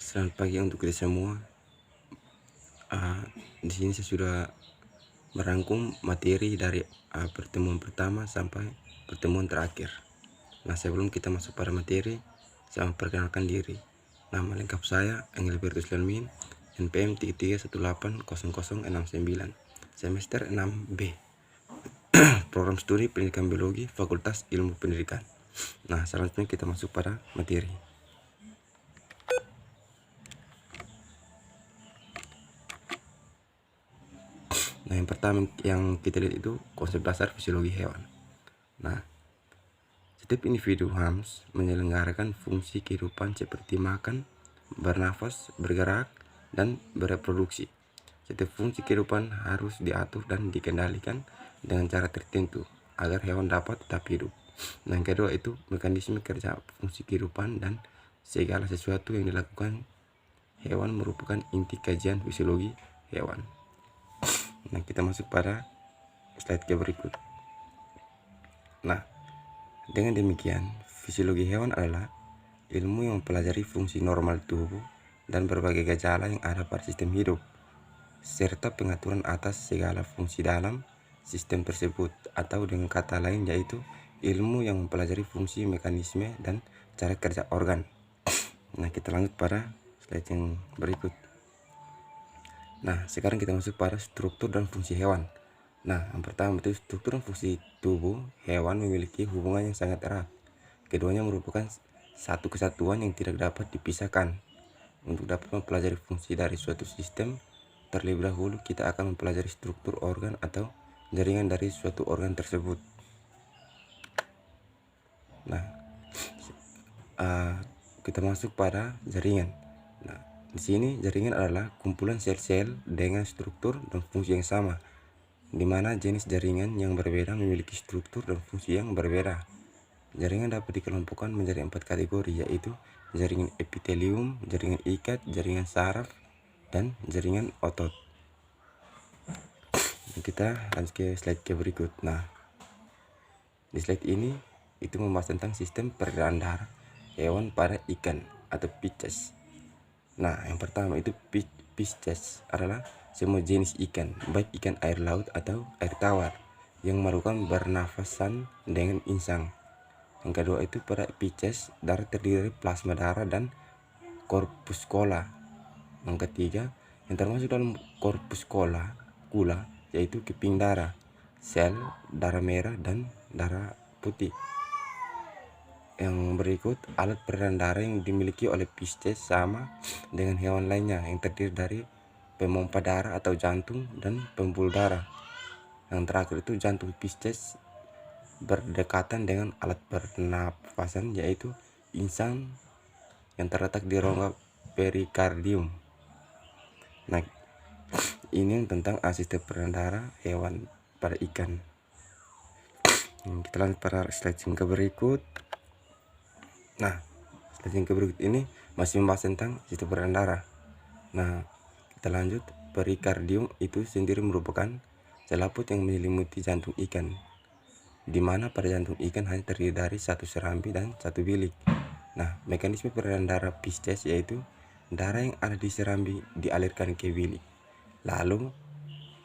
Selamat pagi untuk kita semua. Di sini saya sudah merangkum materi dari pertemuan pertama sampai pertemuan terakhir. Nah, sebelum kita masuk pada materi, saya memperkenalkan diri. Nama lengkap saya Engelbertus Lermin, NPM 33180069, semester 6B, program studi pendidikan biologi, Fakultas Ilmu Pendidikan. Nah, selanjutnya kita masuk pada materi. Nah, yang pertama yang kita lihat itu konsep dasar fisiologi hewan. Nah, setiap individu harus menyelenggarakan fungsi kehidupan seperti makan, bernafas, bergerak, dan bereproduksi. Setiap fungsi kehidupan harus diatur dan dikendalikan dengan cara tertentu agar hewan dapat tetap hidup. Nah, yang kedua itu mekanisme kerja fungsi kehidupan dan segala sesuatu yang dilakukan hewan merupakan inti kajian fisiologi hewan. Nah, kita masuk pada slide berikut. Nah, dengan demikian, fisiologi hewan adalah ilmu yang mempelajari fungsi normal tubuh dan berbagai gejala yang ada pada sistem hidup, serta pengaturan atas segala fungsi dalam sistem tersebut, atau dengan kata lain yaitu ilmu yang mempelajari fungsi, mekanisme, dan cara kerja organ. Nah, kita lanjut pada slide yang berikut. Nah, sekarang kita masuk pada struktur dan fungsi hewan. Nah, yang pertama itu struktur dan fungsi tubuh hewan memiliki hubungan yang sangat erat. Keduanya merupakan satu kesatuan yang tidak dapat dipisahkan. Untuk dapat mempelajari fungsi dari suatu sistem, terlebih dahulu kita akan mempelajari struktur organ atau jaringan dari suatu organ tersebut. Nah, kita masuk pada jaringan. Nah, di sini jaringan adalah kumpulan sel-sel dengan struktur dan fungsi yang sama, di mana jenis jaringan yang berbeda memiliki struktur dan fungsi yang berbeda. Jaringan dapat dikelompokkan menjadi 4 kategori, yaitu jaringan epitelium, jaringan ikat, jaringan saraf, dan jaringan otot. Kita lanjut ke slide berikut. Nah, di slide ini itu membahas tentang sistem peredaran darah hewan pada ikan atau Pisces. Nah, yang pertama itu Pisces adalah semua jenis ikan, baik ikan air laut atau air tawar, yang melakukan bernafasan dengan insang. Yang kedua itu pada Pisces, darah terdiri dari plasma darah dan korpuskula. Yang ketiga, yang termasuk dalam korpuskula yaitu keping darah, sel darah merah, dan darah putih. Yang berikut, alat peredaran darah yang dimiliki oleh Pisces sama dengan hewan lainnya yang terdiri dari pemompa darah atau jantung dan pembuluh darah. Yang terakhir itu jantung Pisces berdekatan dengan alat pernafasan yaitu insang yang terletak di rongga perikardium. Nah, ini tentang sistem peredaran darah hewan pada ikan. Kita lanjut pada slide yang berikut. Nah, slide yang berikut ini masih membahas tentang sistem peredaran darah. Nah, kita lanjut. Perikardium itu sendiri merupakan selaput yang menyelimuti jantung ikan, di mana pada jantung ikan hanya terdiri dari satu serambi dan satu bilik. Nah, mekanisme peredaran darah Pisces yaitu darah yang ada di serambi dialirkan ke bilik, lalu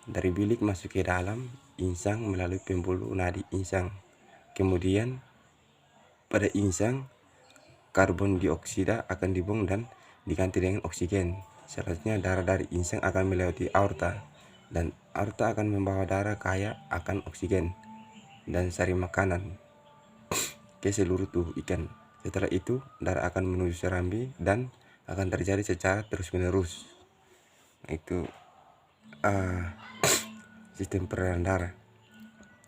dari bilik masuk ke dalam insang melalui pembuluh nadi insang. Kemudian pada insang karbon dioksida akan dibuang dan diganti dengan oksigen. Selanjutnya darah dari insang akan melewati aorta, dan aorta akan membawa darah kaya akan oksigen dan sari makanan ke seluruh tubuh ikan. Setelah itu darah akan menuju serambi dan akan terjadi secara terus-menerus. Itu sistem peredaran darah.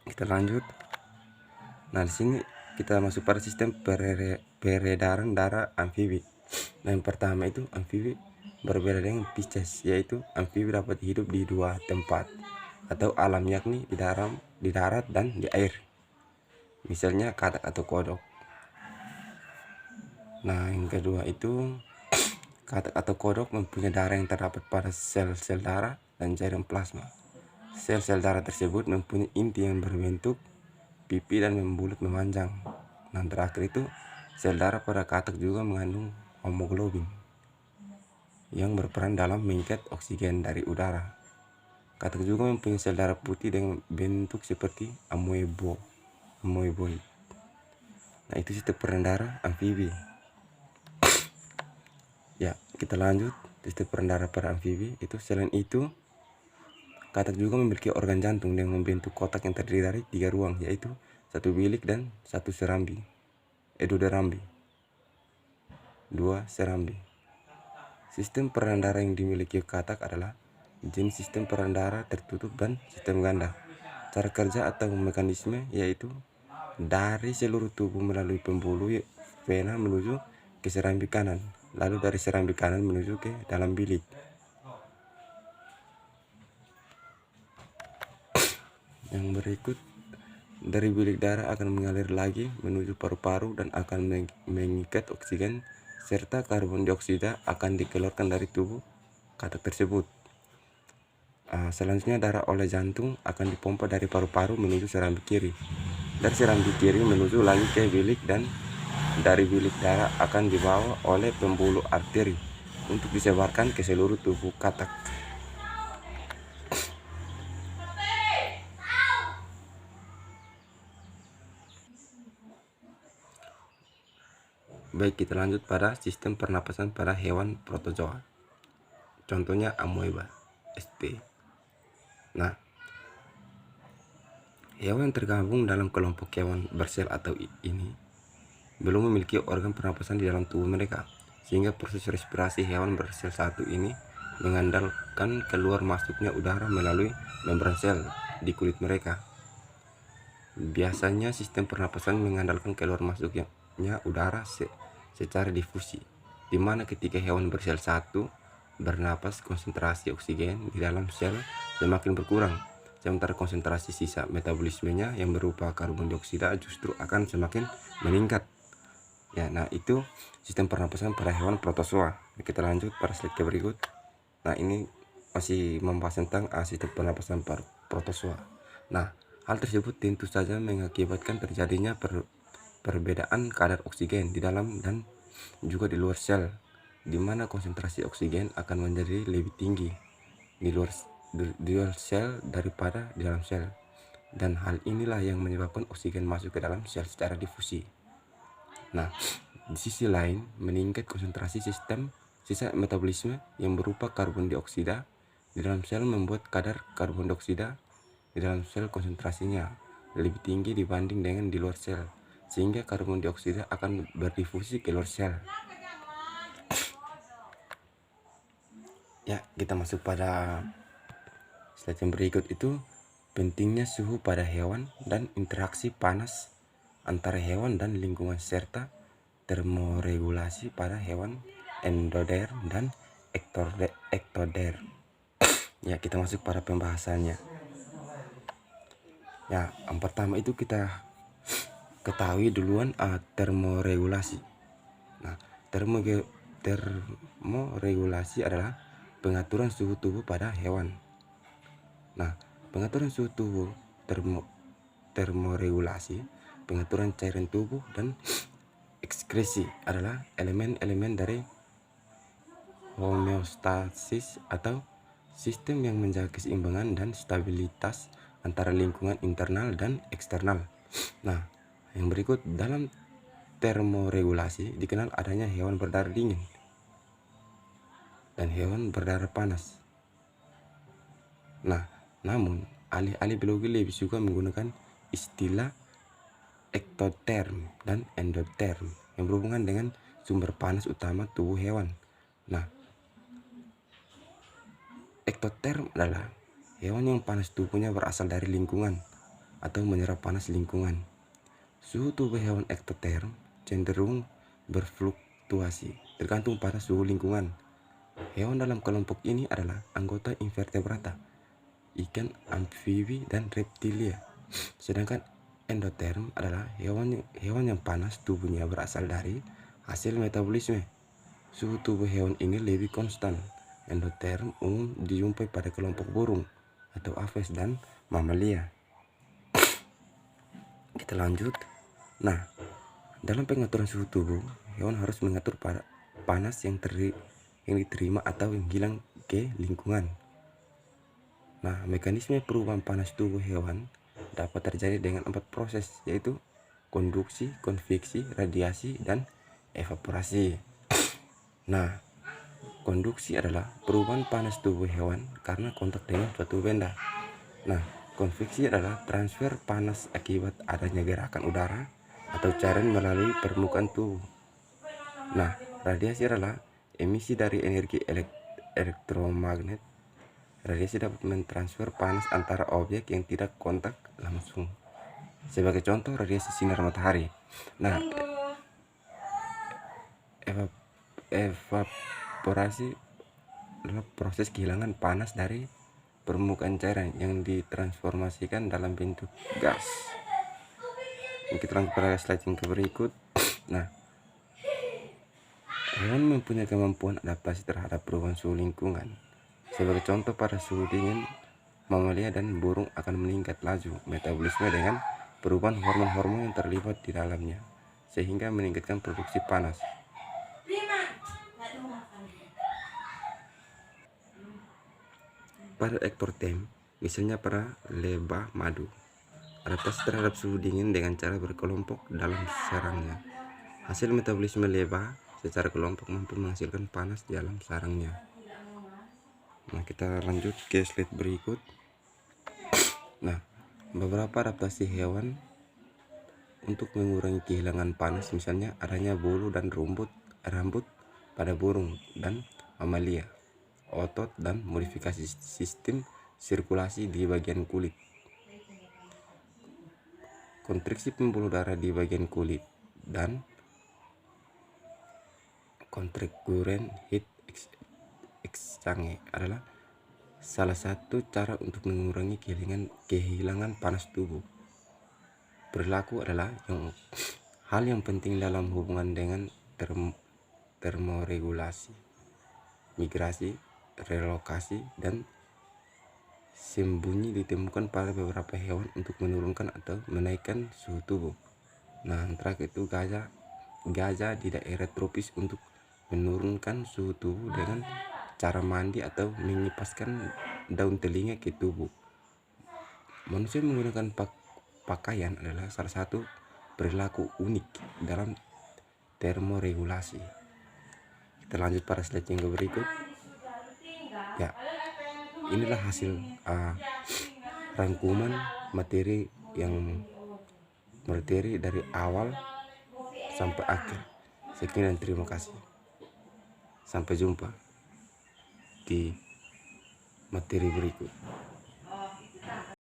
Kita lanjut. Nah, di sini kita masuk pada sistem peredaran darah amfibi. Nah, yang pertama itu amfibi berbeda dengan Pisces, yaitu amfibi dapat hidup di dua tempat atau alam, yakni di darat dan di air. Misalnya katak atau kodok. Nah, yang kedua itu katak atau kodok mempunyai darah yang terdapat pada sel-sel darah dan jaringan plasma. Sel-sel darah tersebut mempunyai inti yang berbentuk pipi dan membulat memanjang. Nah, terakhir itu sel darah pada katak juga mengandung hemoglobin. yang berperan dalam mengikat oksigen dari udara. Katak juga mempunyai sel darah putih dengan bentuk seperti amoeboid. Nah, itu sistem peredaran darah amfibi. Ya, kita lanjut. Sistem peredaran pada amfibi itu selain itu, katak juga memiliki organ jantung dengan membentuk kotak yang terdiri dari 3 ruang, yaitu 1 bilik dan 1 serambi. 2 serambi. Sistem peredaran darah yang dimiliki katak adalah jenis sistem peredaran darah tertutup dan sistem ganda. Cara kerja atau mekanisme yaitu dari seluruh tubuh melalui pembuluh vena menuju ke serambi kanan, lalu dari serambi kanan menuju ke dalam bilik. Yang berikut, dari bilik darah akan mengalir lagi menuju paru-paru dan akan mengikat oksigen serta karbon dioksida akan dikeluarkan dari tubuh katak tersebut. Selanjutnya darah oleh jantung akan dipompa dari paru-paru menuju serambi kiri. Dari serambi kiri menuju lagi ke bilik, dan dari bilik darah akan dibawa oleh pembuluh arteri untuk disebarkan ke seluruh tubuh katak. Baik, kita lanjut pada sistem pernapasan pada hewan protozoa. Contohnya amoeba sp. Nah, hewan yang tergabung dalam kelompok hewan bersel atau ini belum memiliki organ pernapasan di dalam tubuh mereka, sehingga proses respirasi hewan bersel satu ini mengandalkan keluar masuknya udara melalui membran sel di kulit mereka. Biasanya sistem pernapasan mengandalkan keluar masuknya udara secara difusi, di mana ketika hewan bersel satu bernapas, konsentrasi oksigen di dalam sel semakin berkurang, sementara konsentrasi sisa metabolismenya yang berupa karbon dioksida justru akan semakin meningkat. Ya, nah itu sistem pernapasan pada hewan protozoa. Kita lanjut pada slide berikut. Nah, ini masih membahas tentang sistem pernapasan protozoa. Nah, hal tersebut tentu saja mengakibatkan terjadinya perbedaan kadar oksigen di dalam dan juga di luar sel, di mana konsentrasi oksigen akan menjadi lebih tinggi di luar sel daripada di dalam sel. Dan hal inilah yang menyebabkan oksigen masuk ke dalam sel secara difusi. Nah, di sisi lain, meningkat konsentrasi sisa metabolisme yang berupa karbon dioksida di dalam sel membuat kadar karbon dioksida di dalam sel konsentrasinya lebih tinggi dibanding dengan di luar sel, sehingga karbon dioksida akan berdifusi ke luar sel. Ya, kita masuk pada slide yang berikut. Itu pentingnya suhu pada hewan dan interaksi panas antara hewan dan lingkungan, serta termoregulasi pada hewan endoderm dan ektoderm. Ya, kita masuk pada pembahasannya. Ya, yang pertama itu kita ketahui duluan termoregulasi. Nah, termoregulasi adalah pengaturan suhu tubuh pada hewan. Nah, pengaturan suhu tubuh termoregulasi, pengaturan cairan tubuh dan ekskresi adalah elemen-elemen dari homeostasis atau sistem yang menjaga keseimbangan dan stabilitas antara lingkungan internal dan eksternal. Nah, yang berikut, dalam termoregulasi dikenal adanya hewan berdarah dingin dan hewan berdarah panas. Nah, namun ahli-ahli biologi lebih suka menggunakan istilah ektoterm dan endoterm yang berhubungan dengan sumber panas utama tubuh hewan. Nah, ektoterm adalah hewan yang panas tubuhnya berasal dari lingkungan atau menyerap panas lingkungan. Suhu tubuh hewan ektoterm cenderung berfluktuasi tergantung pada suhu lingkungan. Hewan dalam kelompok ini adalah anggota invertebrata, ikan, amfibi, dan reptilia. Sedangkan endoterm adalah hewan yang panas tubuhnya berasal dari hasil metabolisme. Suhu tubuh hewan ini lebih konstan. Endoterm umum dijumpai pada kelompok burung atau aves dan mamalia. Kita lanjut. Nah, dalam pengaturan suhu tubuh, hewan harus mengatur panas yang yang diterima atau yang hilang ke lingkungan. Nah, mekanisme perubahan panas tubuh hewan dapat terjadi dengan 4 proses, yaitu konduksi, konveksi, radiasi, dan evaporasi. Nah, konduksi adalah perubahan panas tubuh hewan karena kontak dengan suatu benda. Nah, konveksi adalah transfer panas akibat adanya gerakan udara atau cairan melalui permukaan tubuh. Nah, radiasi adalah emisi dari energi elektromagnet. Radiasi dapat mentransfer panas antara objek yang tidak kontak langsung. Sebagai contoh, radiasi sinar matahari. Nah, evaporasi adalah proses kehilangan panas dari permukaan cairan yang ditransformasikan dalam bentuk gas. Kita lanjut pada slide yang berikut. Nah, hewan mempunyai kemampuan adaptasi terhadap perubahan suhu lingkungan. Sebagai contoh, pada suhu dingin, mamalia dan burung akan meningkat laju metabolisme dengan perubahan hormon-hormon yang terlibat di dalamnya, sehingga meningkatkan produksi panas. Pada ektotem, misalnya pada lebah madu, adaptasi terhadap suhu dingin dengan cara berkelompok dalam sarangnya. Hasil metabolisme lebah secara kelompok mampu menghasilkan panas di dalam sarangnya. Nah, kita lanjut ke slide berikut. Nah, beberapa adaptasi hewan untuk mengurangi kehilangan panas, misalnya adanya bulu dan rambut pada burung dan mamalia, otot dan modifikasi sistem sirkulasi di bagian kulit, kontriksi pembuluh darah di bagian kulit, dan kontrakuren heat exchange adalah salah satu cara untuk mengurangi kehilangan panas tubuh. Perilaku adalah hal yang penting dalam hubungan dengan termoregulasi, migrasi, relokasi, dan sembunyi ditemukan pada beberapa hewan untuk menurunkan atau menaikkan suhu tubuh. Nah, antara itu gajah di daerah tropis untuk menurunkan suhu tubuh dengan cara mandi atau mengipaskan daun telinga ke tubuh. Manusia menggunakan pakaian adalah salah satu perilaku unik dalam termoregulasi. Kita lanjut pada slide yang berikut. Ya, inilah hasil rangkuman materi dari awal sampai akhir. Sekian dan terima kasih. Sampai jumpa di materi berikut.